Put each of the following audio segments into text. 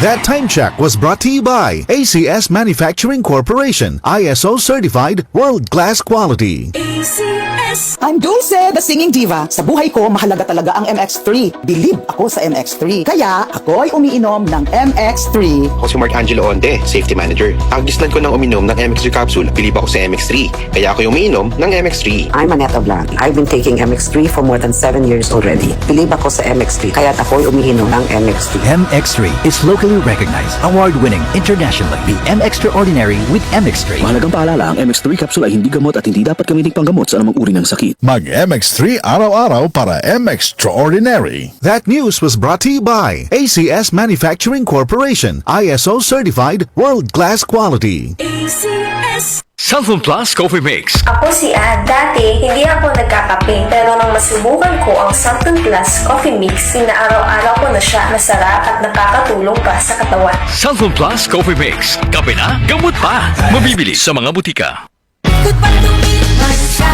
That time check was brought to you by ACS Manufacturing Corporation, ISO certified, world-class quality. ACS. I'm Dulce, the singing diva. Sa buhay ko, mahalaga talaga ang MX3. Believe ako sa MX3. Kaya, ako ay umiinom ng MX3. Ako si Mark Angelo Onte, Safety Manager. Agdislan ko ng uminom ng MX3 capsule, believe ako sa MX3. Kaya ako yung umiinom ng MX3. I'm Aneta Blanc. I've been taking MX3 for more than 7 years already. Believe ako sa MX3, kaya't ako'y umiinom ng MX3. MX3 is locally recognized, award-winning internationally. The M Extraordinary with MX3. Mahalagang paalala, ang MX3 capsule ay hindi gamot at hindi dapat gamiting panggamot sa anumang uri ng sakit. Mag MX3 araw-araw para M Extraordinary. That news was brought to you by ACS Manufacturing Corporation, ISO certified, world-class quality. ACS. Southern Plus Coffee Mix. Ako si Ann. Dati, hindi ako nagkakape pero nang masubukan ko ang Southern Plus Coffee Mix, inaaraw-araw ko na siya. Masarap at nakakatulong pa sa katawan. Southern Plus Coffee Mix. Kape na, gamot pa. Mabibili sa mga butika. Good pa lumipas siya.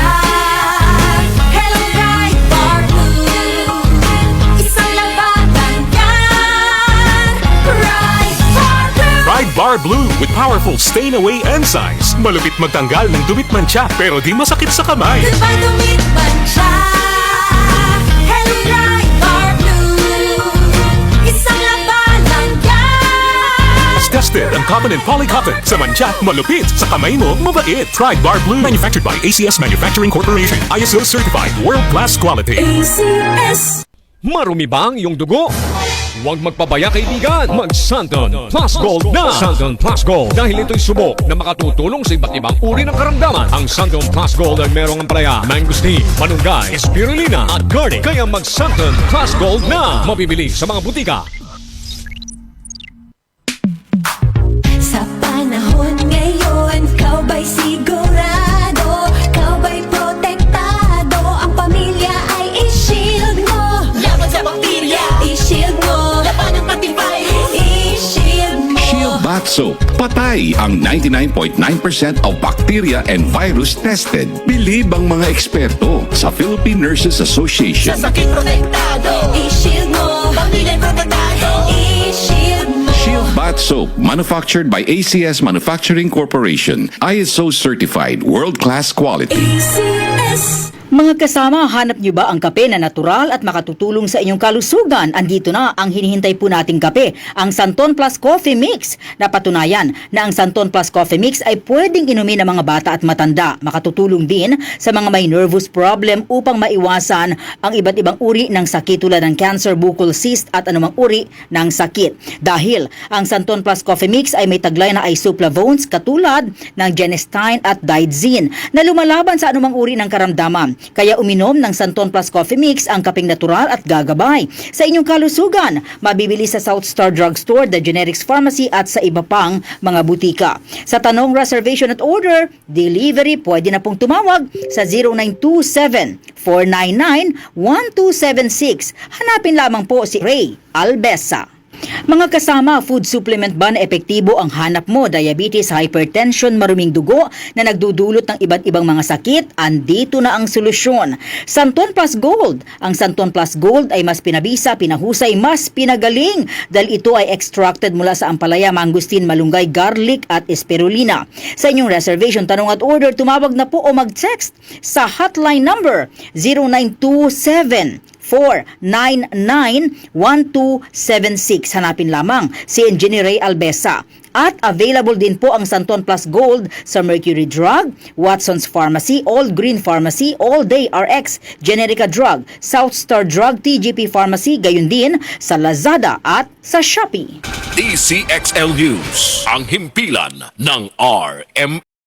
Hello, Bright Bar Blue. Isang labanan yan. Bright Bar Blue. Pride Bar Blue with powerful stain-away enzymes. Malupit magtanggal ng dumit mancha pero di masakit sa kamay. Good pa lumipas siya. Hello, Bright Bar Blue. Isang labanan yan. Tested ang cotton and polycotton. Sa mancha, malupit. Sa kamay mo, mabait. Pride Bar Blue, manufactured by ACS Manufacturing Corporation. ISO certified, world-class quality. ACS. Marumi ba ang iyong dugo? Huwag magpabaya kaibigan, mag-Santon Plus Gold na! Santon Plus Gold dahil ito'y subok na makatutulong sa iba't ibang uri ng karamdaman. Ang Santon Plus Gold ay merong ampalaya, mangosteen, manunggay, spirulina at garlic. Kaya mag-Santon Plus Gold na! Mabibili sa mga butika. Sa panahon ngayon, kau ba'y sigurado? Kau ba'y protektado? Ang pamilya ay i-shield mo. Laban sa bakterya, i-shield mo. Laban ng patibay, i-shield mo. Shield Bath Soap. Patay ang 99.9% of bacteria and virus tested. Believe ang mga eksperto sa Philippine Nurses Association. Sa sakit protektado, i-shield mo. Pamilya protektado, i-shield mo. Shield Bath Soap, manufactured by ACS Manufacturing Corporation. ISO certified, world-class quality. ACS. Mga kasama, hanap nyo ba ang kape na natural at makatutulong sa inyong kalusugan? Andito na ang hinihintay po nating kape, ang Santon Plus Coffee Mix. Napatunayan na ang Santon Plus Coffee Mix ay pwedeng inumin ng mga bata at matanda. Makatutulong din sa mga may nervous problem upang maiwasan ang iba't ibang uri ng sakit tulad ng cancer, buccal cyst at anumang uri ng sakit. Dahil ang Santon Plus Coffee Mix ay may taglay na isoflavones katulad ng genistein at digoxin na lumalaban sa anumang uri ng karamdaman. Kaya uminom ng Santon Plus Coffee Mix ang kapeng natural at gagabay sa inyong kalusugan. Mabibili sa South Star Drugstore, The Generics Pharmacy at sa iba pang mga butika. Sa tanong, reservation at order, delivery, pwede na pong tumawag sa 0927-499-1276. Hanapin lamang po si Ray Albesa. Mga kasama, food supplement ba na epektibo ang hanap mo? Diabetes, hypertension, maruming dugo na nagdudulot ng iba't ibang mga sakit? Andito na ang solusyon. Santon Plus Gold. Ang Santon Plus Gold ay mas pinabisa, pinahusay, mas pinagaling dahil ito ay extracted mula sa ampalaya, mangosteen, malunggay, garlic at spirulina. Sa inyong reservation, tanong at order, tumawag na po o mag-text sa hotline number 0927 499-1276. Hanapin lamang si Engineer Ray Albesa. At available din po ang Santon Plus Gold sa Mercury Drug, Watson's Pharmacy, All Green Pharmacy, All Day RX, Generica Drug, South Star Drug, TGP Pharmacy, gayon din sa Lazada at sa Shopee. DCXL News, ang himpilan ng RMN.